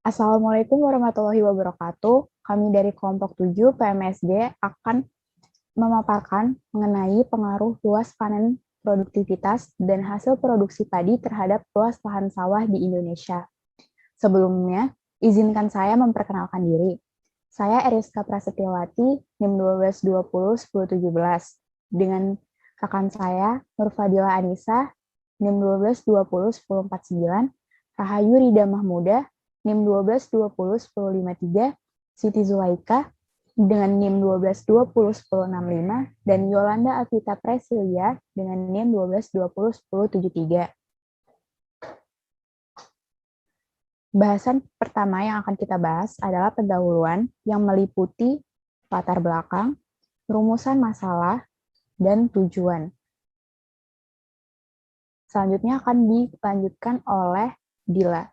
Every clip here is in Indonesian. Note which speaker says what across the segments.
Speaker 1: Assalamualaikum warahmatullahi wabarakatuh. Kami dari kelompok 7 PMSD akan memaparkan mengenai pengaruh luas panen produktivitas dan hasil produksi padi terhadap luas lahan sawah di Indonesia. Sebelumnya, izinkan saya memperkenalkan diri. Saya Eriska Prasetyawati, NIM 12201017, dengan rekan saya Nurfadila Anissa, NIM 12201049, Rahayu Rida Mahmuda, NIM 12201053, Siti Zulaika dengan NIM 12201065, dan Yolanda Alvita Presilia dengan NIM 12201073. Bahasan pertama yang akan kita bahas adalah pendahuluan yang meliputi latar belakang, rumusan masalah, dan tujuan. Selanjutnya akan dilanjutkan oleh Dila.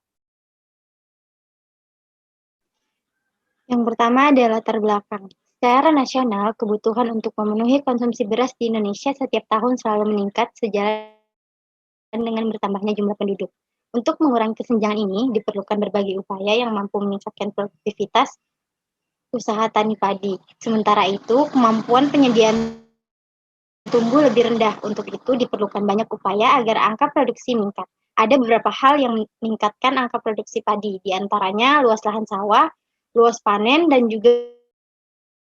Speaker 2: Yang pertama adalah latar belakang. Secara nasional, kebutuhan untuk memenuhi konsumsi beras di Indonesia setiap tahun selalu meningkat sejalan dengan bertambahnya jumlah penduduk. Untuk mengurangi kesenjangan ini, diperlukan berbagai upaya yang mampu meningkatkan produktivitas usaha tani padi. Sementara itu, kemampuan penyediaan tumbuh lebih rendah. Untuk itu, diperlukan banyak upaya agar angka produksi meningkat. Ada beberapa hal yang meningkatkan angka produksi padi, di antaranya luas lahan sawah, luas panen, dan juga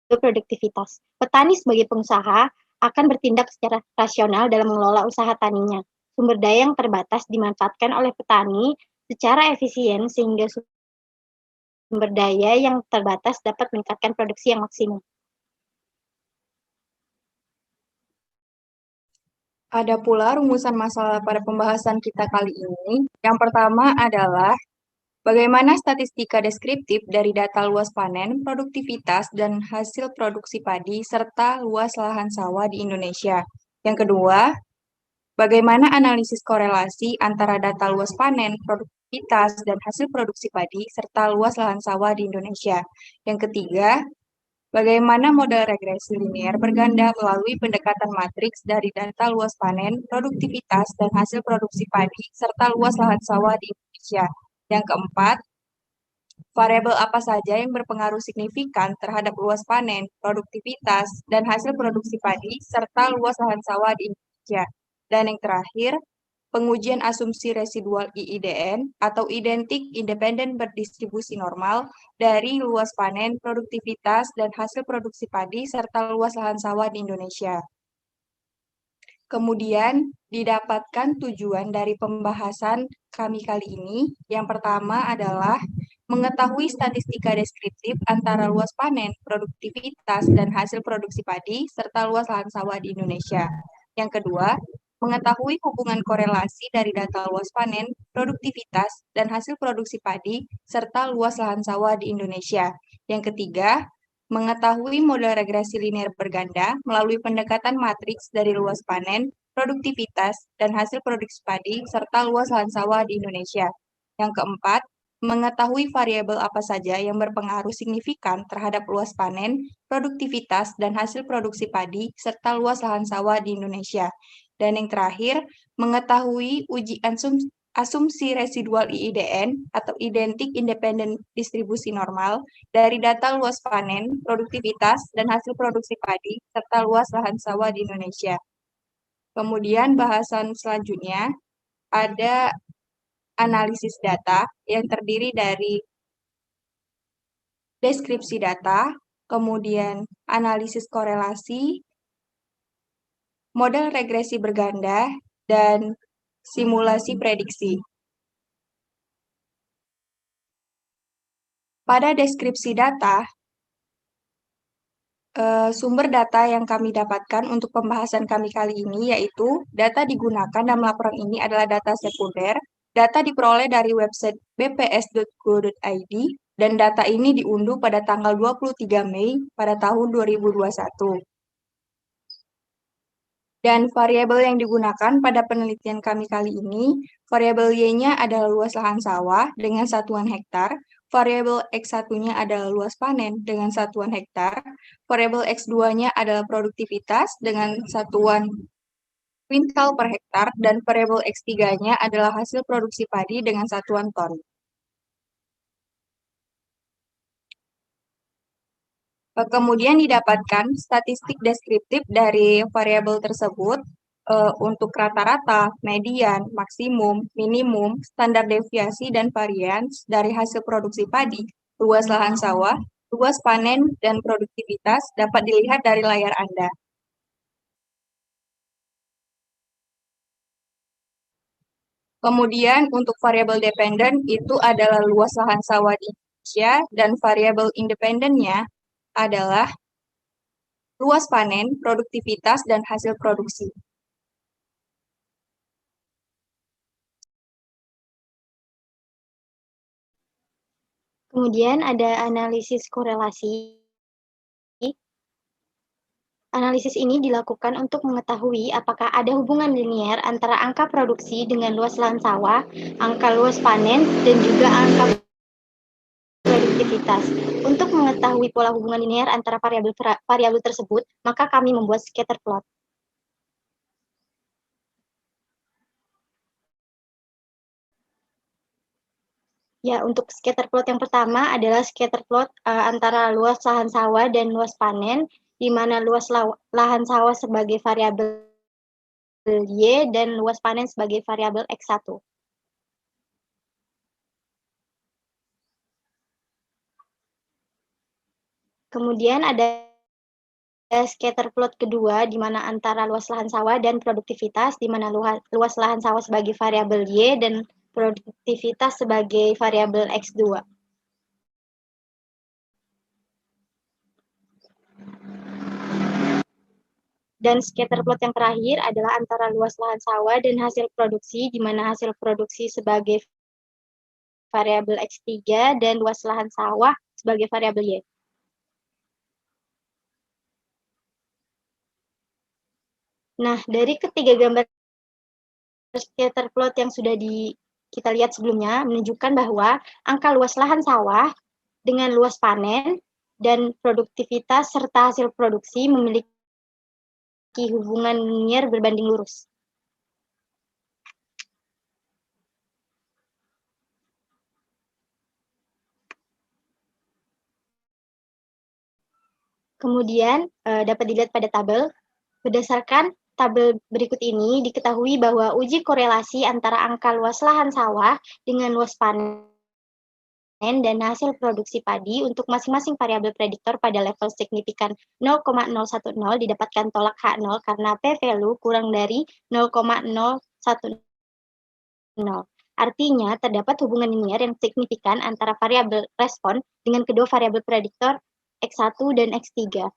Speaker 2: produktivitas. Petani sebagai pengusaha akan bertindak secara rasional dalam mengelola usaha taninya. Sumber daya yang terbatas dimanfaatkan oleh petani secara efisien sehingga sumber daya yang terbatas dapat meningkatkan produksi yang maksimal.
Speaker 3: Ada pula rumusan masalah pada pembahasan kita kali ini. Yang pertama adalah bagaimana statistika deskriptif dari data luas panen, produktivitas, dan hasil produksi padi, serta luas lahan sawah di Indonesia. Yang kedua, bagaimana analisis korelasi antara data luas panen, produktivitas, dan hasil produksi padi, serta luas lahan sawah di Indonesia. Yang ketiga, bagaimana model regresi linear berganda melalui pendekatan matriks dari data luas panen, produktivitas, dan hasil produksi padi, serta luas lahan sawah di Indonesia. Yang keempat, variabel apa saja yang berpengaruh signifikan terhadap luas panen, produktivitas, dan hasil produksi padi, serta luas lahan sawah di Indonesia. Dan yang terakhir, pengujian asumsi residual IIDN atau identik independen berdistribusi normal dari luas panen, produktivitas, dan hasil produksi padi, serta luas lahan sawah di Indonesia. Kemudian didapatkan tujuan dari pembahasan kami kali ini. Yang pertama adalah mengetahui statistika deskriptif antara luas panen, produktivitas, dan hasil produksi padi, serta luas lahan sawah di Indonesia. Yang kedua, mengetahui hubungan korelasi dari data luas panen, produktivitas, dan hasil produksi padi, serta luas lahan sawah di Indonesia. Yang ketiga, mengetahui model regresi linear berganda melalui pendekatan matriks dari luas panen, produktivitas, dan hasil produksi padi, serta luas lahan sawah di Indonesia. Yang keempat, mengetahui variabel apa saja yang berpengaruh signifikan terhadap luas panen, produktivitas, dan hasil produksi padi, serta luas lahan sawah di Indonesia. Dan yang terakhir, mengetahui uji asumsi residual IIDN atau identik independen distribusi normal dari data luas panen, produktivitas, dan hasil produksi padi, serta luas lahan sawah di Indonesia. Kemudian bahasan selanjutnya ada analisis data yang terdiri dari deskripsi data, kemudian analisis korelasi, model regresi berganda, dan simulasi prediksi. Pada deskripsi data, sumber data yang kami dapatkan untuk pembahasan kami kali ini yaitu data digunakan dalam laporan ini adalah data sekunder, data diperoleh dari website bps.go.id, dan data ini diunduh pada tanggal 23 Mei pada tahun 2021. Dan variabel yang digunakan pada penelitian kami kali ini, variabel Y-nya adalah luas lahan sawah dengan satuan hektar, variabel X1-nya adalah luas panen dengan satuan hektar, variabel X2-nya adalah produktivitas dengan satuan kuintal per hektar, dan variabel X3-nya adalah hasil produksi padi dengan satuan ton. Kemudian didapatkan statistik deskriptif dari variabel tersebut untuk rata-rata, median, maksimum, minimum, standar deviasi, dan varians dari hasil produksi padi, luas lahan sawah, luas panen, dan produktivitas dapat dilihat dari layar Anda. Kemudian untuk variabel dependen itu adalah luas lahan sawah di Indonesia, dan variabel independennya adalah luas panen, produktivitas, dan hasil produksi.
Speaker 2: Kemudian ada analisis korelasi. Analisis ini dilakukan untuk mengetahui apakah ada hubungan linier antara angka produksi dengan luas lahan sawah, angka luas panen, dan juga angka produktivitas. Untuk mengetahui pola hubungan linier antara variabel tersebut, maka kami membuat scatter plot. Ya, untuk scatter plot yang pertama adalah scatter plot antara luas lahan sawah dan luas panen, di mana luas lahan sawah sebagai variabel Y dan luas panen sebagai variabel X1. Kemudian ada scatter plot kedua, di mana antara luas lahan sawah dan produktivitas, di mana luas lahan sawah sebagai variabel Y dan produktivitas sebagai variabel X2. Dan scatter plot yang terakhir adalah antara luas lahan sawah dan hasil produksi, di mana hasil produksi sebagai variabel X3 dan luas lahan sawah sebagai variabel Y. Nah, dari ketiga gambar scatter plot yang sudah kita lihat sebelumnya menunjukkan bahwa angka luas lahan sawah dengan luas panen dan produktivitas serta hasil produksi memiliki hubungan linier berbanding lurus. Kemudian dapat dilihat pada tabel. Berdasarkan tabel berikut ini, diketahui bahwa uji korelasi antara angka luas lahan sawah dengan luas panen dan hasil produksi padi untuk masing-masing variabel prediktor pada level signifikan 0,010 didapatkan tolak H0 karena p-value kurang dari 0,010. Artinya, terdapat hubungan linier yang signifikan antara variabel respon dengan kedua variabel prediktor X1 dan X3.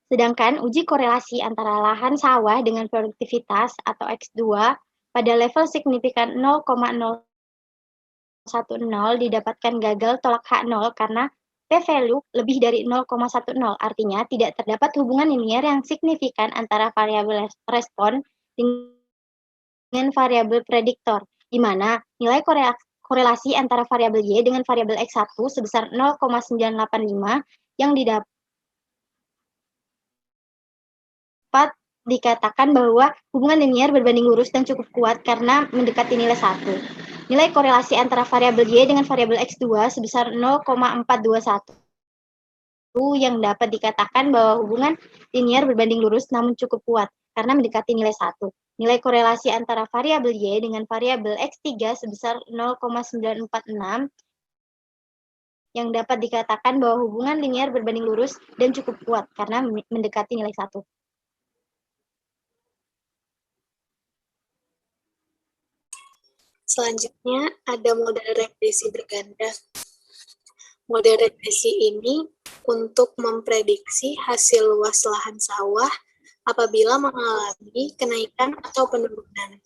Speaker 2: Sedangkan uji korelasi antara lahan sawah dengan produktivitas atau X2 pada level signifikan 0,010 didapatkan gagal tolak H0 karena p-value lebih dari 0,10. Artinya tidak terdapat hubungan linier yang signifikan antara variabel respon dengan variabel prediktor, di mana nilai korelasi antara variabel Y dengan variabel X1 sebesar 0,985 yang didapat dikatakan bahwa hubungan linier berbanding lurus dan cukup kuat karena mendekati nilai 1. Nilai korelasi antara variabel Y dengan variabel X2 sebesar 0,421 yang dapat dikatakan bahwa hubungan linier berbanding lurus namun cukup kuat karena mendekati nilai 1. Nilai korelasi antara variabel Y dengan variabel X3 sebesar 0,946 yang dapat dikatakan bahwa hubungan linier berbanding lurus dan cukup kuat karena mendekati nilai 1.
Speaker 4: Selanjutnya ada model regresi berganda. Model regresi ini untuk memprediksi hasil luas lahan sawah apabila mengalami kenaikan atau penurunan.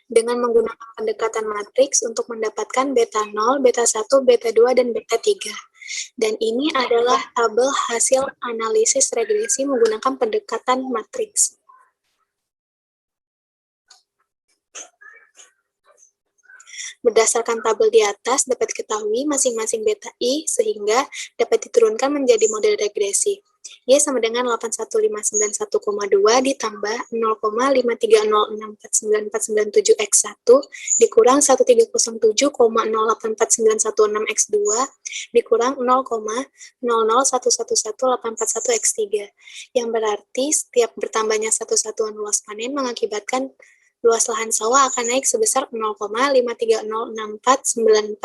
Speaker 4: Dengan menggunakan pendekatan matriks untuk mendapatkan beta 0, beta 1, beta 2, dan beta 3. Dan ini adalah tabel hasil analisis regresi menggunakan pendekatan matriks. Berdasarkan tabel di atas, dapat diketahui masing-masing beta I sehingga dapat diturunkan menjadi model regresi. Y sama dengan 81591,2 ditambah 0,530649497 X1 dikurang 1307,084916 X2 dikurang 0,001118441 X3. Yang berarti setiap bertambahnya satu satuan luas panen mengakibatkan luas lahan sawah akan naik sebesar 0,530649497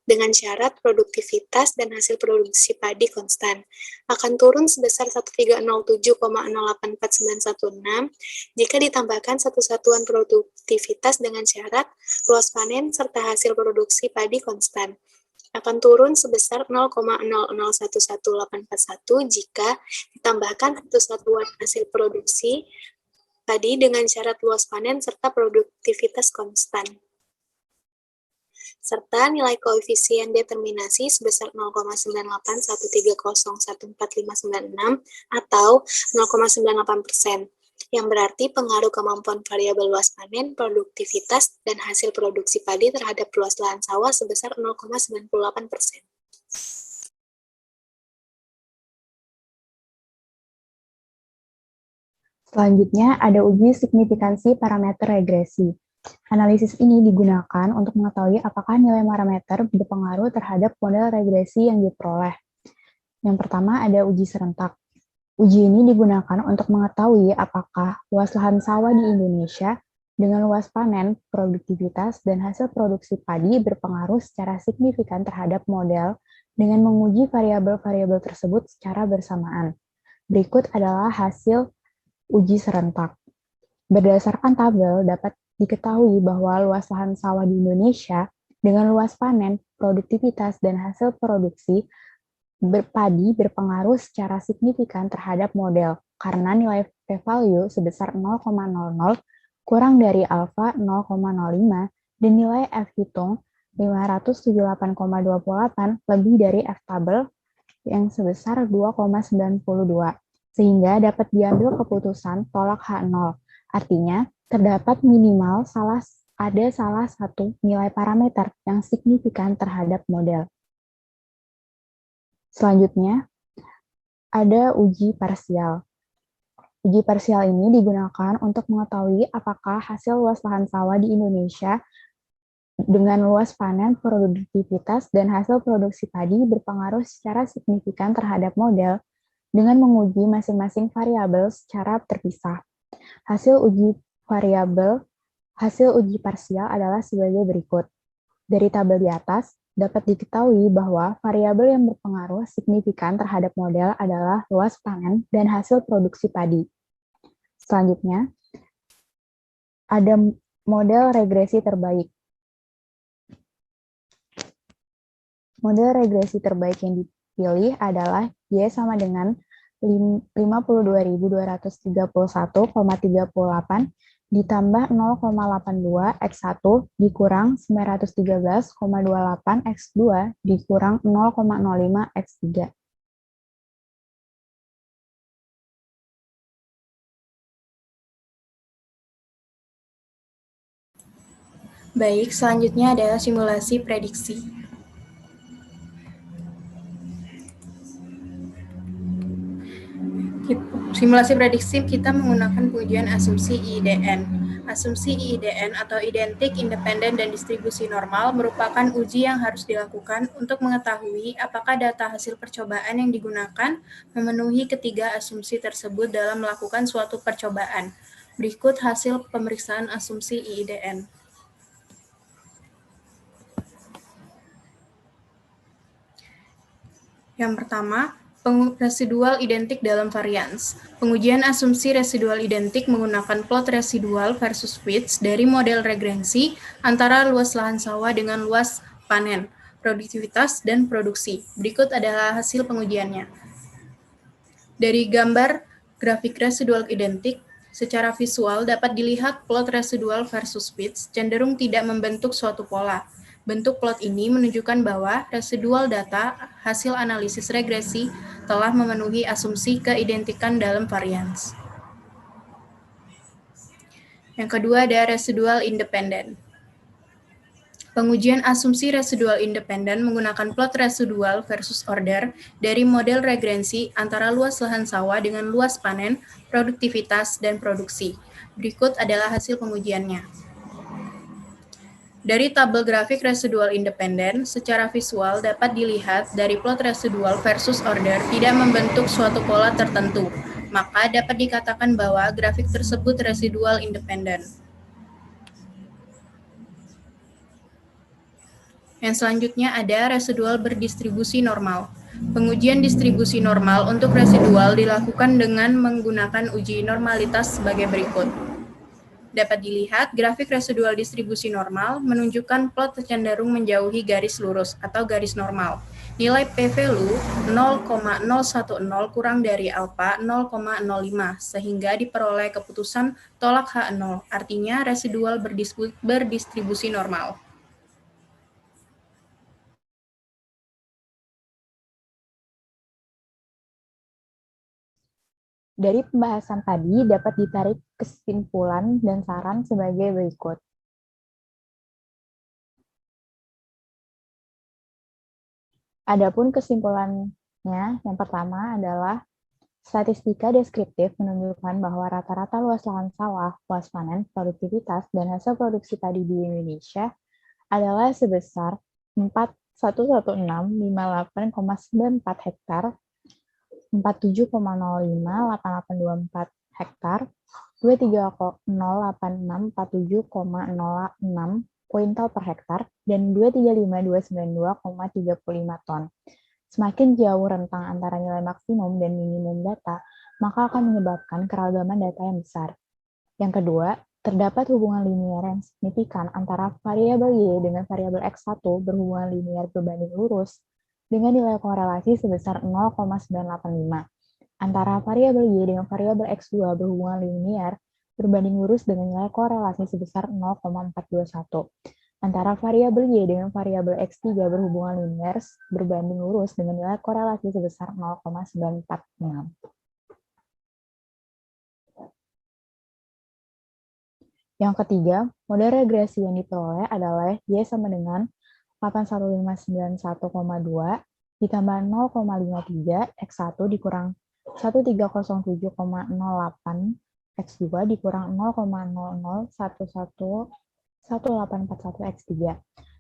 Speaker 4: dengan syarat produktivitas dan hasil produksi padi konstan. Akan turun sebesar 1307,084916 jika ditambahkan satu satuan produktivitas dengan syarat luas panen serta hasil produksi padi konstan. Akan turun sebesar 0,0011841 jika ditambahkan satu satuan hasil produksi padi dengan syarat luas panen serta produktivitas konstan, serta nilai koefisien determinasi sebesar 0,9813014596 atau 0,98%, yang berarti pengaruh kemampuan variabel luas panen, produktivitas, dan hasil produksi padi terhadap luas lahan sawah sebesar 0,98%.
Speaker 1: Selanjutnya, ada uji signifikansi parameter regresi. Analisis ini digunakan untuk mengetahui apakah nilai parameter berpengaruh terhadap model regresi yang diperoleh. Yang pertama ada uji serentak. Uji ini digunakan untuk mengetahui apakah luas lahan sawah di Indonesia dengan luas panen, produktivitas, dan hasil produksi padi berpengaruh secara signifikan terhadap model dengan menguji variabel-variabel tersebut secara bersamaan. Berikut adalah hasil uji serentak. Berdasarkan tabel dapat diketahui bahwa luas lahan sawah di Indonesia dengan luas panen, produktivitas, dan hasil produksi padi berpengaruh secara signifikan terhadap model karena nilai p-value sebesar 0,00 kurang dari alfa 0,05 dan nilai f-hitung 578,28 lebih dari f-tabel yang sebesar 2,92 sehingga dapat diambil keputusan tolak H0. Artinya, terdapat minimal salah satu nilai parameter yang signifikan terhadap model. Selanjutnya, ada uji parsial. Uji parsial ini digunakan untuk mengetahui apakah hasil luas lahan sawah di Indonesia dengan luas panen, produktivitas, dan hasil produksi padi berpengaruh secara signifikan terhadap model dengan menguji masing-masing variabel secara terpisah. Hasil uji parsial adalah sebagai berikut. Dari tabel di atas, dapat diketahui bahwa variabel yang berpengaruh signifikan terhadap model adalah luas panen dan hasil produksi padi. Selanjutnya, ada model regresi terbaik. Model regresi terbaik yang dipilih adalah Y sama dengan 52.231,38 ditambah 0,82 X1 dikurang 913,28 X2 dikurang 0,05 X3.
Speaker 3: Baik, selanjutnya adalah simulasi prediksi. Simulasi prediksi kita menggunakan pengujian asumsi IIDN. Asumsi IIDN atau Identik, Independen, dan Distribusi Normal merupakan uji yang harus dilakukan untuk mengetahui apakah data hasil percobaan yang digunakan memenuhi ketiga asumsi tersebut dalam melakukan suatu percobaan. Berikut hasil pemeriksaan asumsi IIDN. Yang pertama, residual identik dalam varians. Pengujian asumsi residual identik menggunakan plot residual versus width dari model regresi antara luas lahan sawah dengan luas panen, produktivitas, dan produksi. Berikut adalah hasil pengujiannya. Dari gambar grafik residual identik, secara visual dapat dilihat plot residual versus width cenderung tidak membentuk suatu pola. Bentuk plot ini menunjukkan bahwa residual data hasil analisis regresi telah memenuhi asumsi keidentikan dalam varians. Yang kedua ada residual independen.
Speaker 5: Pengujian asumsi residual independen menggunakan plot residual versus order dari model regresi antara luas lahan sawah dengan luas panen, produktivitas, dan produksi. Berikut adalah hasil pengujiannya. Dari tabel grafik residual independen, secara visual dapat dilihat dari plot residual versus order tidak membentuk suatu pola tertentu, maka dapat dikatakan bahwa grafik tersebut residual independen. Yang selanjutnya ada residual berdistribusi normal. Pengujian distribusi normal untuk residual dilakukan dengan menggunakan uji normalitas sebagai berikut. Dapat dilihat, grafik residual distribusi normal menunjukkan plot cenderung menjauhi garis lurus atau garis normal. Nilai p-value 0,010 kurang dari alfa 0,05 sehingga diperoleh keputusan tolak H0, artinya residual berdistribusi normal.
Speaker 1: Dari pembahasan tadi dapat ditarik kesimpulan dan saran sebagai berikut. Adapun kesimpulannya, yang pertama adalah statistika deskriptif menunjukkan bahwa rata-rata luas lahan sawah, luas panen, produktivitas, dan hasil produksi padi di Indonesia adalah sebesar 4.11658,94 hektar, 47,058824 hektar, 23.08647,06 kuintal per hektar, dan 235.292,35 ton. Semakin jauh rentang antara nilai maksimum dan minimum data, maka akan menyebabkan keragaman data yang besar. Yang kedua, terdapat hubungan linear yang signifikan antara variabel Y dengan variabel X1 berhubungan linear berbanding lurus dengan nilai korelasi sebesar 0,985. Antara variabel Y dengan variabel X2 berhubungan linear berbanding lurus dengan nilai korelasi sebesar 0,421. Antara variabel Y dengan variabel X3 berhubungan linear berbanding lurus dengan nilai korelasi sebesar 0,946. Yang ketiga, model regresi yang diperoleh adalah Y sama dengan 81591,2 ditambah 0,53 X1 dikurang 1307,08 X2 dikurang 0,00111841 X3.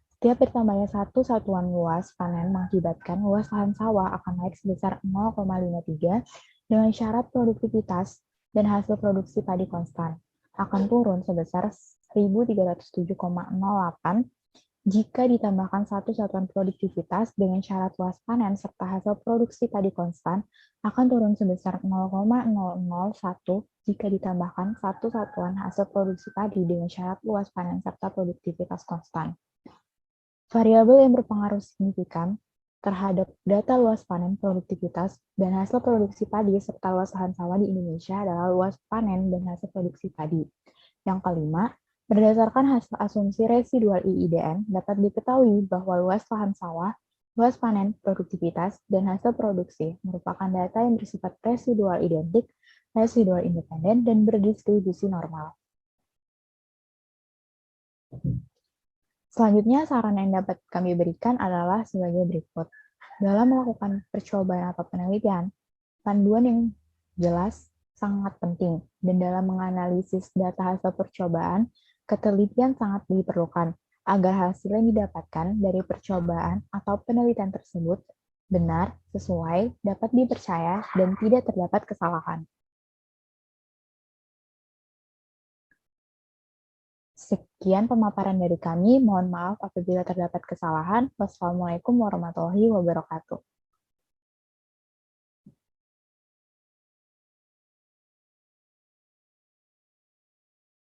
Speaker 1: Setiap bertambahnya satu satuan luas panen mengakibatkan luas lahan sawah akan naik sebesar 0,53 dengan syarat produktivitas dan hasil produksi padi konstan akan turun sebesar 1.307,08 jika ditambahkan satu satuan produktivitas dengan syarat luas panen serta hasil produksi padi konstan akan turun sebesar 0,001 jika ditambahkan satu satuan hasil produksi padi dengan syarat luas panen serta produktivitas konstan. Variabel yang berpengaruh signifikan terhadap data luas panen, produktivitas, dan hasil produksi padi serta luas lahan sawah di Indonesia adalah luas panen dan hasil produksi padi. Yang kelima, berdasarkan hasil asumsi residual IIDN, dapat diketahui bahwa luas lahan sawah, luas panen, produktivitas, dan hasil produksi merupakan data yang bersifat residual identik, residual independen, dan berdistribusi normal. Selanjutnya, saran yang dapat kami berikan adalah sebagai berikut. Dalam melakukan percobaan atau penelitian, panduan yang jelas sangat penting, dan dalam menganalisis data hasil percobaan, ketelitian sangat diperlukan agar hasil yang didapatkan dari percobaan atau penelitian tersebut benar, sesuai, dapat dipercaya, dan tidak terdapat kesalahan. Sekian pemaparan dari kami. Mohon maaf apabila terdapat kesalahan. Wassalamualaikum warahmatullahi wabarakatuh.